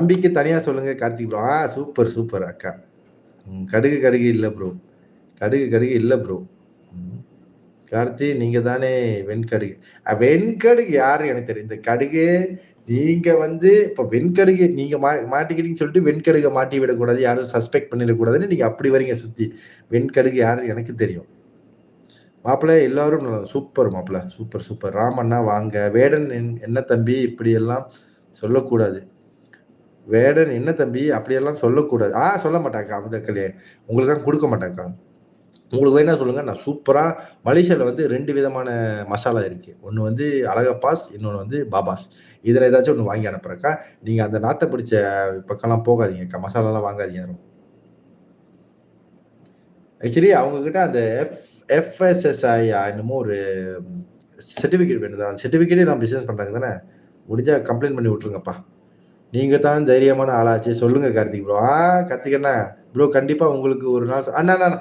தம்பிக்கு தனியா சொல்லுங்க கார்த்திக் ப்ரோ. சூப்பர், சூப்பர் அக்கா. கடுகு கடுகு இல்ல ப்ரோ. கடுகு கடுகு இல்ல ப்ரோ. ம். கார்த்தி நீங்க தானே வெண்கடுகு. வெண்கடுகு யாரு எனக்கு தெரியும். இந்த கடுகு நீங்க வந்து இப்ப வெண்கடுகு நீங்க மாட்டிக்கிட்டீங்கன்னு சொல்லிட்டு வெண்கடுக மாட்டி விடக்கூடாது. யாரும் சஸ்பெக்ட் பண்ணிடக்கூடாதுன்னு நீங்க அப்படி வரீங்க சுத்தி. வெண்கடுகு யாருன்னு எனக்கு தெரியும். மாப்பிள எல்லாரும் சூப்பர் மாப்பிள. Super, super. ராமண்ணா வாங்க. வேடன் என்ன தம்பி இப்படியெல்லாம் சொல்லக்கூடாது. வேடன் என்ன தம்பி அப்படியெல்லாம் சொல்லக்கூடாது. சொல்ல மாட்டாக்கா. அமுதக்களே. உங்களுக்கெல்லாம் குடுக்க மாட்டேன்க்கா. உங்களுக்கு வேணா சொல்லுங்க. நான் சூப்பரா மலேசியால வந்து 2 விதமான மசாலா இருக்கு. ஒண்ணு வந்து அழகப்பாஸ், இன்னொன்னு வந்து பாபாஸ். இதுல ஏதாச்சும் ஒண்ணு வாங்கி அனுப்புறேன்க்கா. நீங்க அந்த நாத்த பிடிச்ச பக்கம்லாம் போகாதீங்கக்கா. மசாலாலாம் வாங்காதீங்க யாரும். ஆக்சுவலி அவங்க கிட்ட அந்த எஃப்எஸ்எஸ்ஐ என்னமோ ஒரு சர்டிஃபிகேட் வேணுதா? அந்த சர்டிஃபிகேட்டே நான் பிசினஸ் பண்றாங்க தானே. முடிஞ்சா கம்ப்ளைண்ட் பண்ணி விட்டுருங்கப்பா. நீங்க தான் தைரியமான ஆளாச்சே. சொல்லுங்க கார்த்திக் ப்ரோ. கார்த்திக் அண்ணா. ப்ரோ கண்டிப்பா உங்களுக்கு ஒரு நாள் அண்ணா அண்ணா